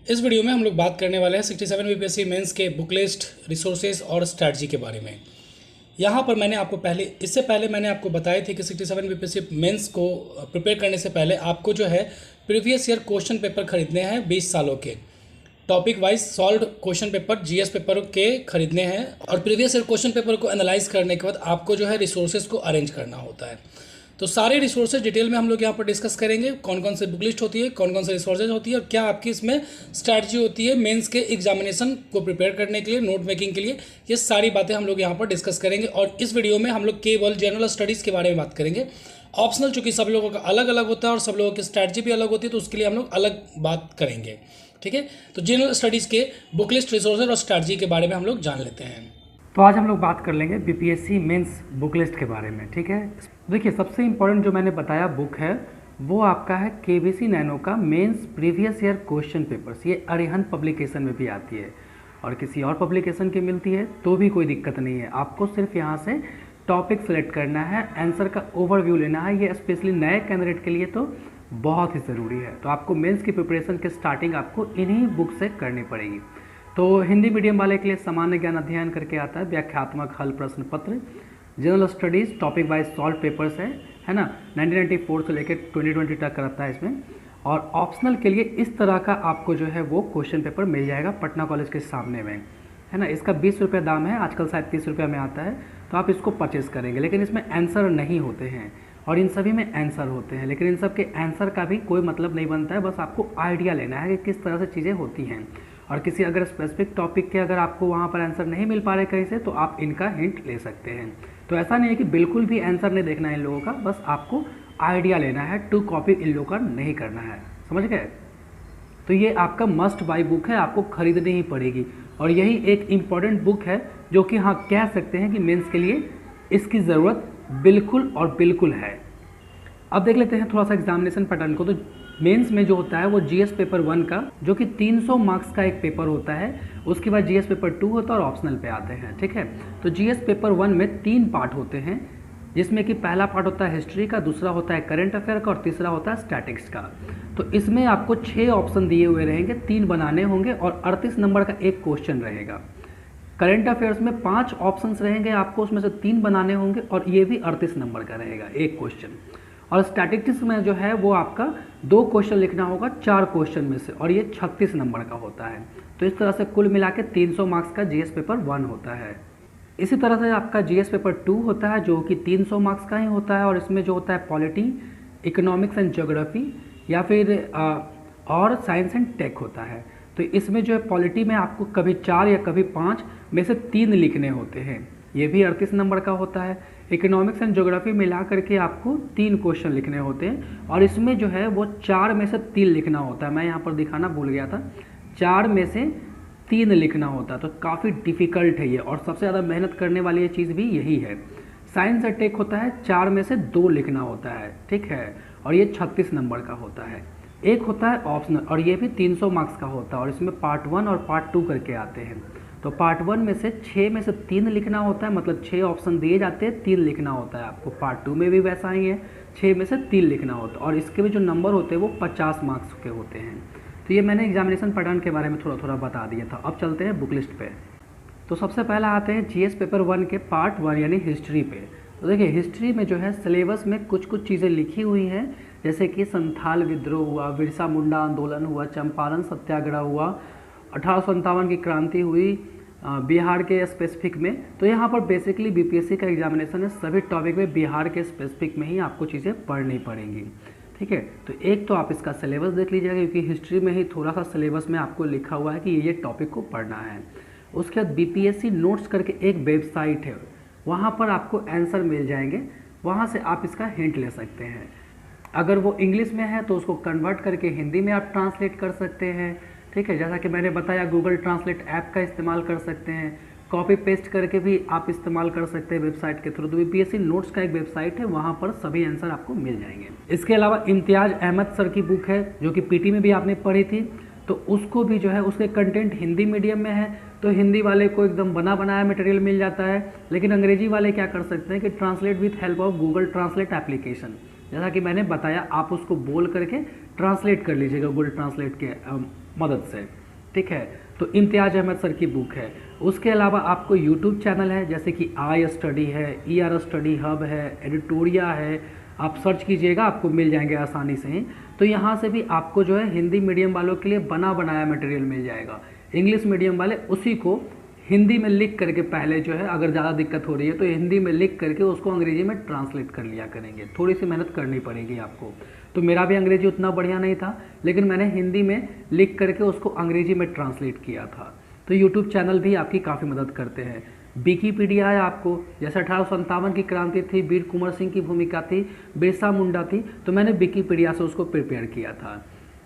इस वीडियो में हम लोग बात करने वाले हैं 67 बीपीएससी मेंस के बुक लिस्ट, रिसोर्सेज और स्ट्रैटेजी के बारे में। यहाँ पर मैंने आपको इससे पहले मैंने आपको बताए थे कि 67 बीपीएससी मेंस को प्रिपेयर करने से पहले आपको जो है प्रीवियस ईयर क्वेश्चन पेपर खरीदने हैं 20 सालों के, topic wise solve question paper GS paper के खरीदने हैं। और प्रीवियस ईयर क्वेश्चन पेपर को एनालाइज करने के बाद आपको जो है रिसोर्सेज को अरेंज करना होता है। तो सारे रिसोर्सेज डिटेल में हम लोग यहाँ पर डिस्कस करेंगे, कौन कौन से बुक लिस्ट होती है, कौन कौन से रिसोर्सेज होती है और क्या आपकी इसमें स्ट्रैटेजी होती है मेंस के एग्जामिनेशन को प्रिपेयर करने के लिए, नोट मेकिंग के लिए। ये सारी बातें हम लोग यहाँ पर डिस्कस करेंगे। और इस वीडियो में हम लोग केवल जनरल स्टडीज़ के बारे में बात करेंगे। ऑप्शनल चूँकि सब लोगों का अलग अलग होता है और सब लोगों की स्ट्रैटेजी भी अलग होती है, तो उसके लिए हम लोग अलग बात करेंगे। ठीक है, तो जनरल स्टडीज़ के बुक लिस्ट, रिसोर्सेज और स्ट्रैटेजी के बारे में हम लोग जान लेते हैं। तो आज हम लोग बात कर लेंगे बीपीएससी मेंस बुक लिस्ट के बारे में। ठीक है, देखिए सबसे इम्पोर्टेंट जो मैंने बताया बुक है वो आपका है केबीसी नैनो का mains previous year question papers. ये अरिहंत पब्लिकेशन में भी आती है और किसी और पब्लिकेशन की मिलती है तो भी कोई दिक्कत नहीं है। आपको सिर्फ यहाँ से टॉपिक सेलेक्ट करना है, आंसर का ओवरव्यू लेना है। ये स्पेशली नए कैंडिडेट के लिए तो बहुत ही ज़रूरी है। तो आपको मेंस की प्रिपरेशन की स्टार्टिंग आपको इन्हीं बुक से करनी पड़ेगी। तो हिंदी मीडियम वाले के लिए सामान्य ज्ञान अध्ययन करके आता है, व्याख्यात्मक हल प्रश्न पत्र, general studies topic wise solve papers है ना, 1994 से लेकर 2020 तक करता है इसमें। और ऑप्शनल के लिए इस तरह का आपको जो है वो क्वेश्चन पेपर मिल जाएगा पटना कॉलेज के सामने में, है ना। इसका 20 रुपये दाम है, आजकल शायद 30 रुपये में आता है, तो आप इसको परचेज़ करेंगे। लेकिन इसमें आंसर नहीं होते हैं और इन सभी में आंसर होते हैं, लेकिन इन सब के आंसर का भी कोई मतलब नहीं बनता है। बस आपको आइडिया लेना है कि किस तरह से चीज़ें होती हैं। और किसी अगर स्पेसिफिक टॉपिक के अगर आपको वहाँ पर आंसर नहीं मिल पा रहे कहीं से, तो आप इनका हिंट ले सकते हैं। तो ऐसा नहीं है कि बिल्कुल भी आंसर नहीं देखना है इन लोगों का, बस आपको आइडिया लेना है, टू कॉपी इन लोगों का नहीं करना है, समझ गए। तो ये आपका मस्ट बाई बुक है, आपको खरीदनी ही पड़ेगी। और यही एक इम्पॉर्टेंट बुक है जो कि हाँ कह सकते हैं कि मेंस के लिए इसकी ज़रूरत बिल्कुल और बिल्कुल है। अब देख लेते हैं थोड़ा सा एग्जामिनेशन पैटर्न को। तो मेंस में जो होता है वो जीएस पेपर 1 का, जो कि 300 मार्क्स का एक पेपर होता है, उसके बाद जीएस पेपर 2 होता है और ऑप्शनल पे आते हैं। ठीक है, तो जीएस पेपर 1 में 3 पार्ट होते हैं, जिसमें कि पहला पार्ट होता है हिस्ट्री का, दूसरा होता है करंट अफेयर का और तीसरा होता है स्टैटिक्स का। तो इसमें आपको 6 ऑप्शन दिए हुए रहेंगे, 3 बनाने होंगे और 38 नंबर का एक क्वेश्चन रहेगा। करंट अफेयर्स में 5 ऑप्शंस रहेंगे, आपको उसमें से 3 बनाने होंगे और ये भी 38 नंबर का रहेगा एक क्वेश्चन। और स्टैटिस्टिक्स में जो है वो आपका 2 क्वेश्चन लिखना होगा 4 क्वेश्चन में से, और ये 36 नंबर का होता है। तो इस तरह से कुल मिला के 300 मार्क्स का जीएस पेपर 1 होता है। इसी तरह से आपका जीएस पेपर 2 होता है, जो कि 300 मार्क्स का ही होता है, और इसमें जो होता है पॉलिटी, इकोनॉमिक्स एंड ज्योग्राफी या फिर और साइंस एंड टेक होता है। तो इसमें जो है पॉलिटी में आपको कभी 4 या कभी 5 में से 3 लिखने होते हैं, ये भी 38 नंबर का होता है। इकोनॉमिक्स एंड ज्योग्राफी मिला करके आपको 3 क्वेश्चन लिखने होते हैं, और इसमें जो है वो 4 में से 3 लिखना होता है। मैं यहाँ पर दिखाना भूल गया था, 4 में से 3 लिखना होता है। तो काफ़ी डिफ़िकल्ट है ये, और सबसे ज़्यादा मेहनत करने वाली ये चीज़ भी यही है। साइंस और टेक होता है, 4 में से 2 लिखना होता है, ठीक है, और ये 36 नंबर का होता है। एक होता है ऑप्शनल, और ये भी 300 मार्क्स का होता है, और इसमें पार्ट 1 और पार्ट 2 करके आते हैं। तो पार्ट 1 में से 6 में से 3 लिखना होता है, मतलब 6 ऑप्शन दिए जाते हैं, 3 लिखना होता है आपको। पार्ट 2 में भी वैसा ही है, 6 में से 3 लिखना होता है, और इसके भी जो नंबर होते हैं वो 50 मार्क्स के होते हैं। तो ये मैंने एग्जामिनेशन पैटर्न के बारे में थोड़ा थोड़ा बता दिया था। अब चलते हैं बुक लिस्ट पे। तो सबसे पहला आते हैं जीएस पेपर 1 के पार्ट 1 यानी हिस्ट्री पे। तो देखिए हिस्ट्री में जो है सिलेबस में कुछ कुछ चीज़ें लिखी हुई हैं, जैसे कि संथाल विद्रोह हुआ, बिरसा मुंडा आंदोलन हुआ, चंपारण सत्याग्रह हुआ, 1857 की क्रांति हुई बिहार के स्पेसिफिक में। तो यहाँ पर बेसिकली बीपीएससी का एग्जामिनेशन है, सभी टॉपिक में बिहार के स्पेसिफिक में ही आपको चीज़ें पढ़नी पड़ेंगी। ठीक है, तो एक तो आप इसका सिलेबस देख लीजिएगा, क्योंकि हिस्ट्री में ही थोड़ा सा सिलेबस में आपको लिखा हुआ है कि ये टॉपिक को पढ़ना है। उसके बाद बीपीएससी नोट्स करके एक वेबसाइट है, वहाँ पर आपको आंसर मिल जाएंगे, वहाँ से आप इसका हिंट ले सकते हैं। अगर वो इंग्लिश में है तो उसको कन्वर्ट करके हिंदी में आप ट्रांसलेट कर सकते हैं। ठीक है, जैसा कि मैंने बताया गूगल ट्रांसलेट ऐप का इस्तेमाल कर सकते हैं, कॉपी पेस्ट करके भी आप इस्तेमाल कर सकते हैं वेबसाइट के थ्रू। तो बीपीएससी नोट्स का एक वेबसाइट है, वहाँ पर सभी आंसर आपको मिल जाएंगे। इसके अलावा इम्तियाज़ अहमद सर की बुक है, जो कि पीटी में भी आपने पढ़ी थी, तो उसको भी जो है उसके कंटेंट हिंदी मीडियम में है, तो हिंदी वाले को एकदम बना बनाया मटेरियल मिल जाता है। लेकिन अंग्रेजी वाले क्या कर सकते हैं कि translate with help of Google translate application, जैसा कि मैंने बताया, आप उसको बोल करके ट्रांसलेट कर लीजिएगा गूगल ट्रांसलेट के मदद से, ठीक है। तो इम्तियाज़ अहमद सर की बुक है। उसके अलावा आपको यूट्यूब चैनल है जैसे कि आई स्टडी है, ER स्टडी हब है, एडिटोरिया है, आप सर्च कीजिएगा आपको मिल जाएंगे आसानी से ही। तो यहाँ से भी आपको जो है हिंदी मीडियम वालों के लिए बना बनाया मटेरियल मिल जाएगा। इंग्लिश मीडियम वाले उसी को हिंदी में लिख करके पहले जो है, अगर ज़्यादा दिक्कत हो रही है तो हिंदी में लिख करके उसको अंग्रेजी में ट्रांसलेट कर लिया करेंगे। थोड़ी सी मेहनत करनी पड़ेगी आपको। तो मेरा भी अंग्रेजी उतना बढ़िया नहीं था, लेकिन मैंने हिंदी में लिख करके उसको अंग्रेजी में ट्रांसलेट किया था। तो यूट्यूब चैनल भी आपकी काफ़ी मदद करते हैं। विकिपीडिया है आपको, जैसे 1857 की क्रांति थी, वीर कुंवर सिंह की भूमिका थी, बिरसा मुंडा थी, तो मैंने विकिपीडिया से उसको प्रिपेयर किया था,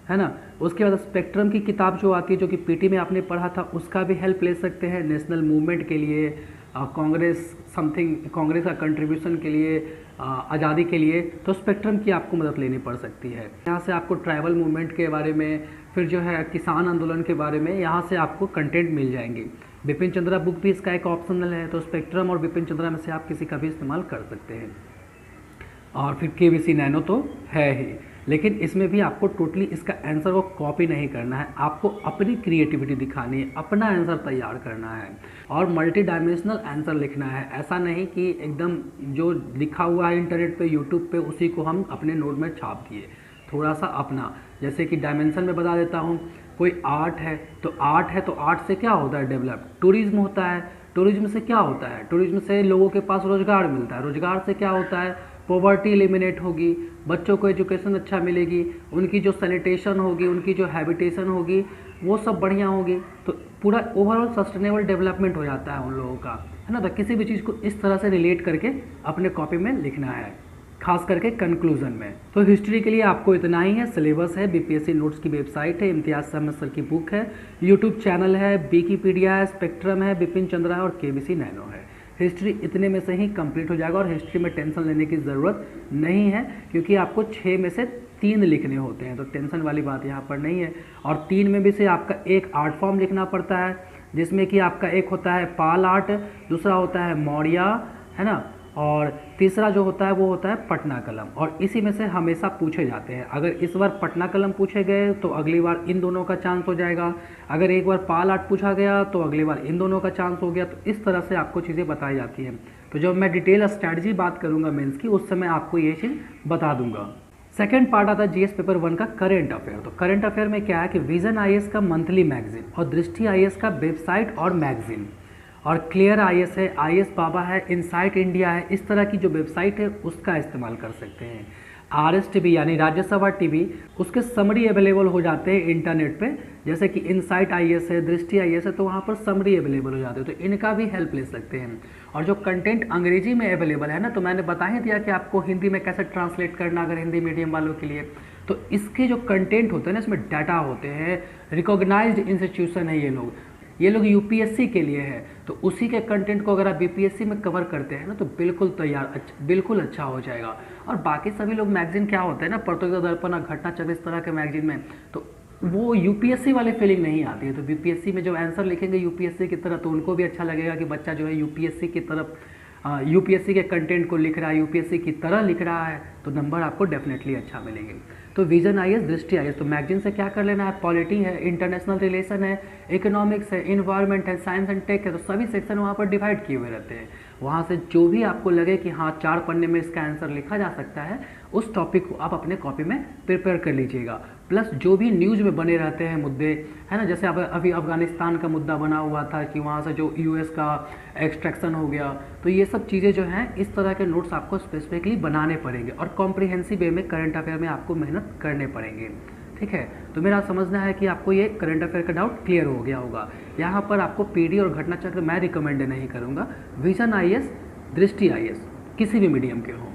है ना। उसके बाद स्पेक्ट्रम की किताब जो आती है, जो कि पीटी में आपने पढ़ा था, उसका भी हेल्प ले सकते हैं नेशनल मूवमेंट के लिए, कांग्रेस का कंट्रीब्यूशन के लिए, आज़ादी के लिए। तो स्पेक्ट्रम की आपको मदद लेनी पड़ सकती है। यहाँ से आपको ट्राइबल मूवमेंट के बारे में, फिर जो है किसान आंदोलन के बारे में, यहाँ से आपको कंटेंट मिल जाएंगे। बिपिन चंद्रा बुक भी इसका एक ऑप्शनल है। तो स्पेक्ट्रम और बिपिन चंद्रा में से आप किसी का भी इस्तेमाल कर सकते हैं। और फिर केबीसी नैनो तो है ही, लेकिन इसमें भी आपको टोटली इसका आंसर को कॉपी नहीं करना है, आपको अपनी क्रिएटिविटी दिखानी है, अपना आंसर तैयार करना है और मल्टी डायमेंशनल आंसर लिखना है। ऐसा नहीं कि एकदम जो लिखा हुआ है इंटरनेट पे, यूट्यूब पे, उसी को हम अपने नोट में छाप दिए। थोड़ा सा अपना, जैसे कि डायमेंशन में बता देता हूँ, कोई आर्ट है तो आर्ट से क्या होता है डेवलप, टूरिज्म होता है, टूरिज्म से क्या होता है, टूरिज्म से लोगों के पास रोजगार मिलता है, रोजगार से क्या होता है, पॉवर्टी एलिमिनेट होगी, बच्चों को एजुकेशन अच्छा मिलेगी, उनकी जो सैनिटेशन होगी, उनकी जो हैबिटेशन होगी, वो सब बढ़िया होगी। तो पूरा ओवरऑल सस्टेनेबल डेवलपमेंट हो जाता है उन लोगों का, है ना। तो किसी भी चीज़ को इस तरह से रिलेट करके अपने कॉपी में लिखना है, खास करके कंक्लूजन में। तो हिस्ट्री के लिए आपको इतना ही है। सिलेबस है, बीपीएससी नोट्स की वेबसाइट है, इम्तियाज़ अहमद सर की बुक है, यूट्यूब चैनल है, विकिपीडिया है, स्पेक्ट्रम है, बिपिन चंद्रा है और केबीसी नैनो है। हिस्ट्री इतने में से ही कंप्लीट हो जाएगा और हिस्ट्री में टेंशन लेने की ज़रूरत नहीं है, क्योंकि आपको 6 में से 3 लिखने होते हैं, तो टेंशन वाली बात यहाँ पर नहीं है। और 3 में भी से आपका एक आर्ट फॉर्म लिखना पड़ता है, जिसमें कि आपका एक होता है पाल आर्ट, दूसरा होता है मौर्या, है ना, और तीसरा जो होता है वो होता है पटना कलम। और इसी में से हमेशा पूछे जाते हैं। अगर इस बार पटना कलम पूछे गए तो अगली बार इन दोनों का चांस हो जाएगा, अगर एक बार पाल आर्ट पूछा गया तो अगली बार इन दोनों का चांस हो गया। तो इस तरह से आपको चीज़ें बताई जाती हैं। तो जब मैं डिटेल स्ट्रैटेजी बात करूँगा मेंस की, उस समय आपको ये चीज़ बता दूंगा। सेकेंड पार्ट आता है जीएस पेपर 1 का करंट अफेयर। तो करंट अफेयर में क्या है कि विजन आईएएस का मंथली मैगजीन और दृष्टि आईएएस का वेबसाइट और मैगजीन, और क्लियर आईएएस है, आईएएस बाबा है, इनसाइट इंडिया है, इस तरह की जो वेबसाइट है उसका इस्तेमाल कर सकते हैं। आरएस टीवी यानी राज्यसभा टीवी, उसके समरी अवेलेबल हो जाते हैं इंटरनेट पे, जैसे कि इनसाइट आईएएस है, दृष्टि आईएएस है, तो वहाँ पर समरी अवेलेबल हो जाते हैं, तो इनका भी हेल्प ले सकते हैं। और जो कंटेंट अंग्रेजी में अवेलेबल है ना, तो मैंने बता ही दिया कि आपको हिंदी में कैसे ट्रांसलेट करना, अगर हिंदी मीडियम वालों के लिए। तो इसके जो कंटेंट होते हैं ना, इसमें डाटा होते हैं, रिकॉग्नाइज्ड इंस्टीट्यूशन है ये लोग यूपीएससी के लिए है, तो उसी के कंटेंट को अगर आप बीपीएससी में कवर करते हैं ना, तो बिल्कुल अच्छा हो जाएगा। और बाकी सभी लोग मैगजीन क्या होता है ना, प्रतियोगिता दर्पण, घटना चक्र, इस तरह के मैगजीन में तो वो यूपीएससी वाले फीलिंग नहीं आती है। तो बीपीएससी में जब आंसर लिखेंगे यूपीएससी की तरह, तो उनको भी अच्छा लगेगा कि बच्चा जो है यूपीएससी की तरफ, यूपीएससी के कंटेंट को लिख रहा है, यूपीएससी की तरह लिख रहा है, तो नंबर आपको डेफिनेटली अच्छा मिलेंगे। तो विजन आईएएस, दृष्टि आईएएस, तो मैगजीन से क्या कर लेना है, पॉलिटी है, इंटरनेशनल रिलेशन है, इकोनॉमिक्स है, इन्वायरमेंट है, साइंस एंड टेक है, तो सभी सेक्शन वहाँ पर डिवाइड किए हुए रहते हैं। वहाँ से जो भी आपको लगे कि हाँ 4 पन्ने में इसका आंसर लिखा जा सकता है, उस टॉपिक को आप अपने कॉपी में प्रिपेयर कर लीजिएगा। प्लस जो भी न्यूज़ में बने रहते हैं मुद्दे, है ना, जैसे अभी अफगानिस्तान का मुद्दा बना हुआ था कि वहाँ से जो यूएस का एक्सट्रैक्शन हो गया, तो ये सब चीज़ें जो हैं, इस तरह के नोट्स आपको स्पेसिफिकली बनाने पड़ेंगे और कॉम्प्रिहेंसिव वे में करंट अफेयर में आपको मेहनत करने पड़ेंगे। ठीक है, तो मेरा समझना है कि आपको ये करंट अफेयर का डाउट क्लियर हो गया होगा। यहाँ पर आपको पीडी और घटना चक्र मैं रिकमेंड नहीं करूँगा। विजन आईएएस, दृष्टि आईएएस किसी भी मीडियम के हो।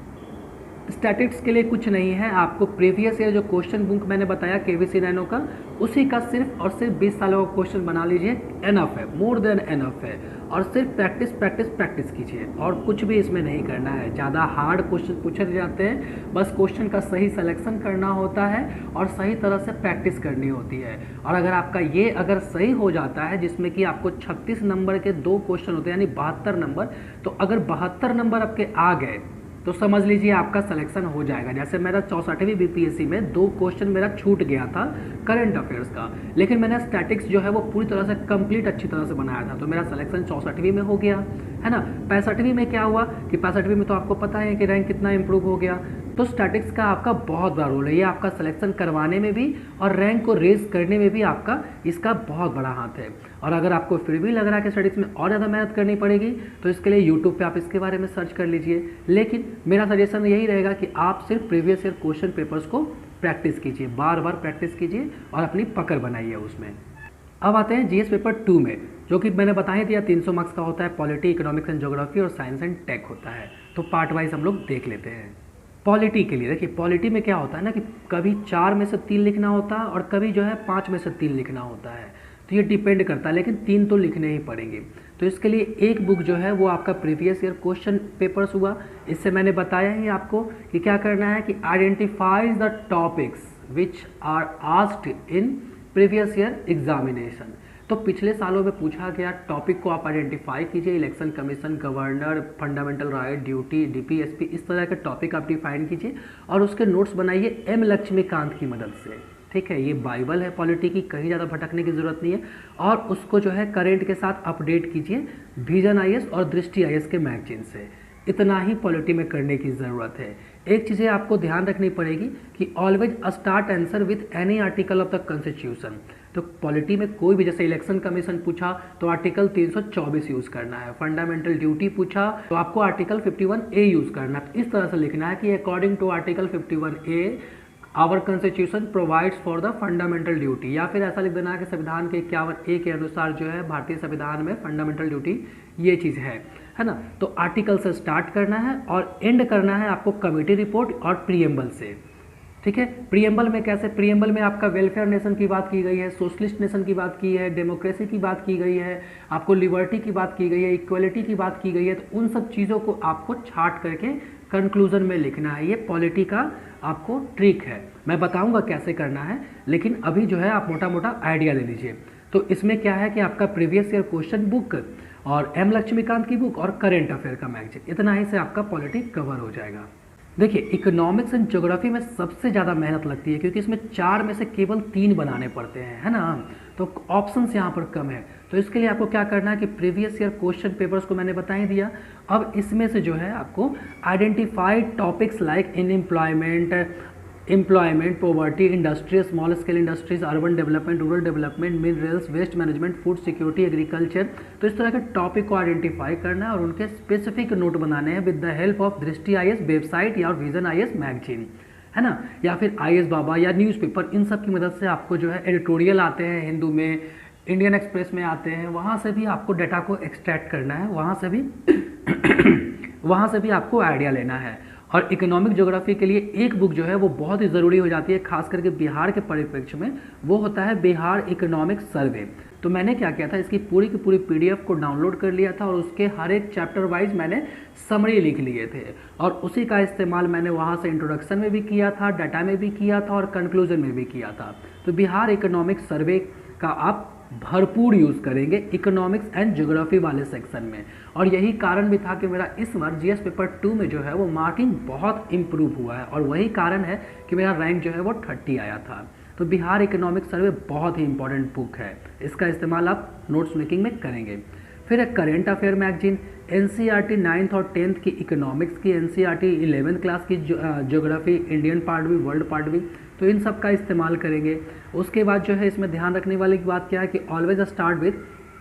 स्टैटिक्स के लिए कुछ नहीं है, आपको प्रीवियस ईयर जो क्वेश्चन बुक मैंने बताया केबीसी नैनो का, उसी का सिर्फ और सिर्फ 20 सालों का क्वेश्चन बना लीजिए, एनफ है, मोर देन एनफ है। और सिर्फ प्रैक्टिस कीजिए, और कुछ भी इसमें नहीं करना है। ज़्यादा हार्ड क्वेश्चन पूछे जाते हैं, बस क्वेश्चन का सही सिलेक्शन करना होता है और सही तरह से प्रैक्टिस करनी होती है। और अगर आपका ये अगर सही हो जाता है, जिसमें कि आपको 36 नंबर के 2 क्वेश्चन होते हैं, यानी 72 नंबर, तो अगर 72 नंबर आपके आ गए तो समझ लीजिए आपका सिलेक्शन हो जाएगा। जैसे मेरा 64वीं बीपीएससी में 2 क्वेश्चन मेरा छूट गया था करंट अफेयर्स का, लेकिन मैंने स्टैटिक्स जो है वो पूरी तरह से कंप्लीट अच्छी तरह से बनाया था, तो मेरा सिलेक्शन 64वीं में हो गया, है ना। 65वीं में क्या हुआ कि 65वीं में तो आपको पता है कि रैंक कितना इंप्रूव हो गया। तो स्टैटिक्स का आपका बहुत बड़ा रोल है, ये आपका सिलेक्शन करवाने में भी और रैंक को रेज करने में भी आपका इसका बहुत बड़ा हाथ है। और अगर आपको फिर भी लग रहा है कि स्टैटिक्स में और ज़्यादा मेहनत करनी पड़ेगी, तो इसके लिए यूट्यूब पे आप इसके बारे में सर्च कर लीजिए। लेकिन मेरा सजेशन यही रहेगा कि आप सिर्फ प्रीवियस ईयर क्वेश्चन पेपर्स को प्रैक्टिस कीजिए, बार बार प्रैक्टिस कीजिए और अपनी पकड़ बनाइए उसमें। अब आते हैं जीएस पेपर 2 में, जो कि मैंने बता ही दिया 300 मार्क्स का होता है। पॉलिटी, इकोनॉमिक्स एंड ज्योग्राफी और साइंस एंड टेक होता है। तो पार्ट वाइज हम लोग देख लेते हैं। पॉलिटी के लिए देखिए, पॉलिटी में क्या होता है ना कि कभी 4 में से 3 लिखना होता है और कभी जो है 5 में से 3 लिखना होता है, तो ये डिपेंड करता है, लेकिन 3 तो लिखने ही पड़ेंगे। तो इसके लिए एक बुक जो है वो आपका प्रीवियस ईयर क्वेश्चन पेपर्स हुआ। इससे मैंने बताया ही आपको कि क्या करना है कि identifies the topics which are asked in previous year examination. तो पिछले सालों में पूछा गया टॉपिक को आप आइडेंटिफाई कीजिए। Election commission, governor, fundamental right, duty, DPSP, इस तरह के टॉपिक आप डिफाइन कीजिए और उसके नोट्स बनाइए एम लक्ष्मीकांत की मदद से। ठीक है, ये बाइबल है पॉलिटी की, कहीं ज़्यादा भटकने की ज़रूरत नहीं है। और उसको जो है करेंट के साथ अपडेट कीजिए विजन आईएएस और दृष्टि आईएएस के मैगजीन से। इतना ही पॉलिटी में करने की ज़रूरत है। एक चीज़ें आपको ध्यान रखनी पड़ेगी कि always start answer with any article of the constitution. तो पॉलिटी में कोई भी, जैसे इलेक्शन कमीशन पूछा तो आर्टिकल 324 यूज़ करना है, फंडामेंटल ड्यूटी पूछा तो आपको आर्टिकल 51A यूज़ करना है। इस तरह से लिखना है कि according to article 51A our constitution provides for the fundamental duty, या फिर ऐसा लिख देना है कि संविधान के 51A के अनुसार जो है भारतीय संविधान में फंडामेंटल ड्यूटी ये चीज़ है ना। तो आर्टिकल से स्टार्ट करना है और एंड करना है आपको कमेटी रिपोर्ट और प्रीएम्बल से। ठीक है, प्रीएम्बल में कैसे, प्रीएम्बल में आपका वेलफेयर नेशन की बात की गई है, सोशलिस्ट नेशन की बात की है, डेमोक्रेसी की बात की गई है, आपको लिबर्टी की बात की गई है, इक्वलिटी की बात की गई है। तो उन सब चीज़ों को आपको छांट करके कंक्लूजन में लिखना है। ये पॉलिटी का आपको ट्रिक है, मैं बताऊंगा कैसे करना है, लेकिन अभी जो है आप मोटा मोटा आइडिया ले लीजिए। तो इसमें क्या है कि आपका प्रीवियस ईयर क्वेश्चन बुक और एम लक्ष्मीकांत की बुक और करेंट अफेयर का मैगजीन, इतना ही से आपका पॉलिटी कवर हो जाएगा। देखिए, इकोनॉमिक्स एंड ज्योग्राफी में सबसे ज़्यादा मेहनत लगती है, क्योंकि इसमें 4 में से केवल 3 बनाने पड़ते हैं, है ना। तो ऑप्शंस यहाँ पर कम है। तो इसके लिए आपको क्या करना है कि प्रीवियस ईयर क्वेश्चन पेपर्स को मैंने बता ही दिया। अब इसमें से जो है आपको identified topics like in employment, poverty, industry, small scale industries, urban development, rural development, minerals, waste management, food security, agriculture. तो इस तरह के टॉपिक को आइडेंटिफाई करना है और उनके स्पेसिफिक नोट बनाने हैं विद द हेल्प ऑफ दृष्टि आईएएस वेबसाइट या विजन आईएएस मैगजीन, है ना, या फिर आईएएस बाबा या न्यूज़पेपर। इन सब की मदद से आपको जो है एडिटोरियल आते हैं, हिंदू में, इंडियन एक्सप्रेस में आते हैं, वहाँ से भी आपको डाटा को एक्सट्रैक्ट करना है, वहाँ से भी आपको आइडिया लेना है। और इकोनॉमिक ज्योग्राफी के लिए एक बुक जो है वो बहुत ही ज़रूरी हो जाती है, खास करके बिहार के परिप्रेक्ष्य में, वो होता है बिहार इकोनॉमिक सर्वे। तो मैंने क्या किया था, इसकी पूरी की पूरी पीडीएफ को डाउनलोड कर लिया था और उसके हर एक चैप्टर वाइज मैंने समरी लिख लिए थे और उसी का इस्तेमाल मैंने वहाँ से इंट्रोडक्शन में भी किया था, डाटा में भी किया था और कंक्लूजन में भी किया था। तो बिहार इकोनॉमिक सर्वे का आप भरपूर यूज़ करेंगे इकोनॉमिक्स एंड ज्योग्राफी वाले सेक्शन में। और यही कारण भी था कि मेरा इस बार जीएस पेपर 2 में जो है वो मार्किंग बहुत इम्प्रूव हुआ है और वही कारण है कि मेरा रैंक जो है वो 30 आया था। तो बिहार इकोनॉमिक सर्वे बहुत ही इंपॉर्टेंट बुक है, इसका इस्तेमाल आप नोट्स मेकिंग में करेंगे। फिर एक current affair magazine, NCERT 9th और 10th की इकोनॉमिक्स की, एनसीईआरटी 11th क्लास की ज्योग्राफी, इंडियन पार्ट भी, वर्ल्ड पार्ट भी, तो इन सब का इस्तेमाल करेंगे। उसके बाद जो है इसमें ध्यान रखने वाली बात क्या है कि always start with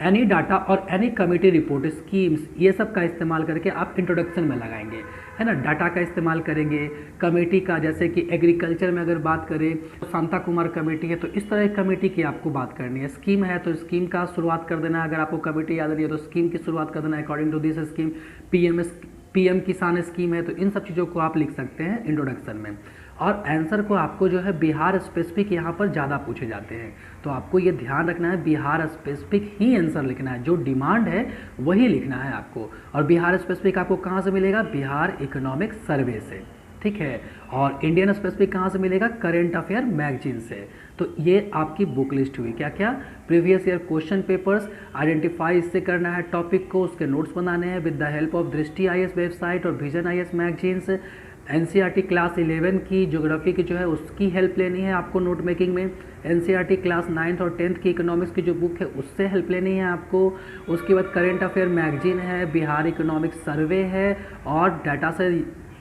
any data और एनी कमिटी रिपोर्ट, स्कीम्स, ये सब का इस्तेमाल करके आप इंट्रोडक्शन में लगाएंगे, है ना। डाटा का इस्तेमाल करेंगे, कमेटी का, जैसे कि एग्रीकल्चर में अगर बात करें तो शांता कुमार कमेटी है, तो इस तरह की कमेटी की आपको बात करनी है। स्कीम है तो स्कीम का शुरुआत कर देना है, अगर आपको कमेटी याद नहीं है तो स्कीम की शुरुआत कर देना according to this scheme. PM Kisan scheme है, तो इन सब चीज़ों को आप लिख सकते हैं इंट्रोडक्शन में। और आंसर को आपको जो है बिहार स्पेसिफिक यहाँ पर ज़्यादा पूछे जाते हैं, तो आपको ये ध्यान रखना है बिहार स्पेसिफिक ही आंसर लिखना है, जो डिमांड है वही लिखना है आपको। और बिहार स्पेसिफिक आपको कहाँ से मिलेगा, बिहार इकोनॉमिक सर्वे से। ठीक है। और इंडियन स्पेसिफिक कहाँ से मिलेगा? करेंट अफेयर मैगजीन से। तो ये आपकी बुक लिस्ट हुई। क्या क्या? Previous year question papers identify इससे करना है टॉपिक को, उसके नोट्स बनाने हैं विद द हेल्प ऑफ दृष्टि IAS वेबसाइट और vision IAS magazines. NCERT class 11 की ज्योग्राफी की जो है उसकी हेल्प लेनी है आपको नोट मेकिंग में। NCERT क्लास 9th और 10th की इकोनॉमिक्स की जो बुक है उससे हेल्प लेनी है आपको। उसके बाद करेंट अफेयर मैगजीन है, बिहार इकोनॉमिक सर्वे है और डाटा से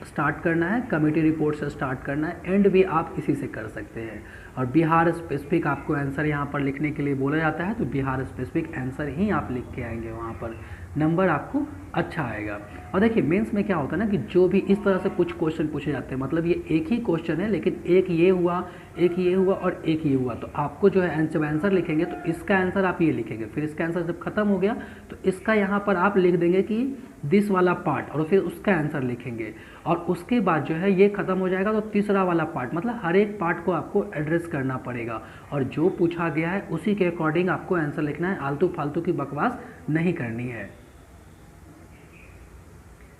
स्टार्ट करना है, कमेटी रिपोर्ट से स्टार्ट करना है, एंड भी आप इसी से कर सकते हैं। और बिहार स्पेसिफिक आपको आंसर यहाँ पर लिखने के लिए बोला जाता है, तो बिहार स्पेसिफिक आंसर ही आप लिख के आएंगे, वहाँ पर नंबर आपको अच्छा आएगा। और देखिए मेंस में क्या होता है ना कि जो भी इस तरह से कुछ क्वेश्चन पूछे जाते हैं, मतलब ये एक ही क्वेश्चन है लेकिन एक ये हुआ, एक ये हुआ और एक ये हुआ, तो आपको जो है जब आंसर लिखेंगे तो इसका आंसर आप ये लिखेंगे, फिर इसका आंसर जब खत्म हो गया तो इसका यहाँ पर आप लिख देंगे कि दिस वाला पार्ट, और फिर उसका आंसर लिखेंगे। और उसके बाद जो है ये खत्म हो जाएगा तो तीसरा वाला पार्ट, मतलब हर एक पार्ट को आपको एड्रेस करना पड़ेगा और जो पूछा गया है उसी के अकॉर्डिंग आपको आंसर लिखना है, आलतू फालतू की बकवास नहीं करनी है।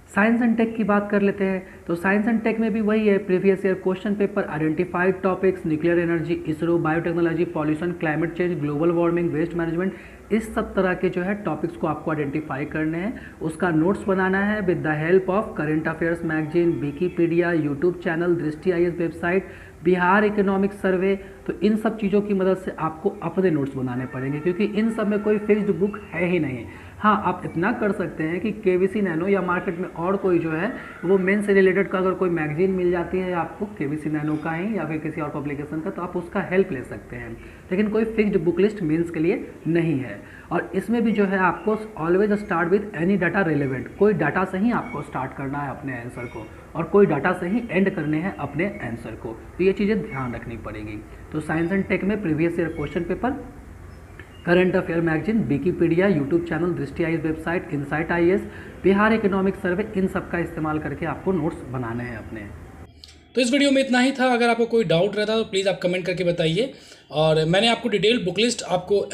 साइंस एंड टेक की बात कर लेते हैं। तो साइंस एंड टेक में भी वही है, previous year question paper, identified topics, nuclear energy, ISRO, biotechnology, pollution, climate change, global warming, waste management, इस सब तरह के जो है टॉपिक्स को आपको आइडेंटिफाई करने हैं, उसका नोट्स बनाना है with the help of current affairs magazine, Wikipedia, YouTube channel, Drishti IAS website, Bihar economic सर्वे। तो इन सब चीज़ों की मदद से आपको अपने नोट्स बनाने पड़ेंगे क्योंकि इन सब में कोई फिक्स्ड बुक है ही नहीं। हाँ, आप इतना कर सकते हैं कि KBC नैनो या मार्केट में और कोई जो है वो मेन से रिलेटेड का अगर कोई मैगजीन मिल जाती है आपको KBC नैनो का ही या फिर किसी और पब्लिकेशन का, तो आप उसका हेल्प ले सकते हैं, लेकिन कोई फिक्स्ड बुक लिस्ट मेंस के लिए नहीं है। और इसमें भी जो है आपको always start with any data relevant, कोई डाटा से ही आपको स्टार्ट करना है अपने आंसर को और कोई डाटा से ही एंड करने हैं अपने आंसर को, तो ये चीज़ें ध्यान रखनी पड़ेगी। तो साइंस एंड टेक में previous year question paper, current affair magazine, Wikipedia, YouTube channel, Drishti IAS website, insight IAS, Bihar economic survey, इन सब का इस्तेमाल करके आपको नोट्स बनाने हैं अपने। तो इस वीडियो में इतना ही था। अगर आपको कोई डाउट रहता तो प्लीज़ आप कमेंट करके बताइए। और मैंने आपको डिटेल बुक लिस्ट आपको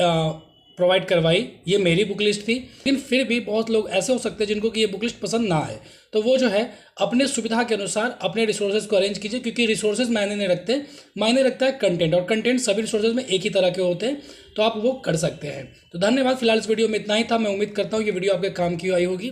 प्रोवाइड करवाई, ये मेरी बुक लिस्ट थी, लेकिन फिर भी बहुत लोग ऐसे हो सकते हैं जिनको कि ये बुक लिस्ट पसंद ना आए, तो वो जो है अपने सुविधा के अनुसार अपने रिसोर्सेज को अरेंज कीजिए, क्योंकि रिसोर्सेज मायने नहीं रखते, मायने रखता है कंटेंट, और कंटेंट सभी रिसोर्सेज में एक ही तरह के होते हैं, तो आप वो कर सकते हैं। तो धन्यवाद। फिलहाल इस वीडियो में इतना ही था। मैं उम्मीद करता हूँ ये वीडियो आपके काम की आई होगी।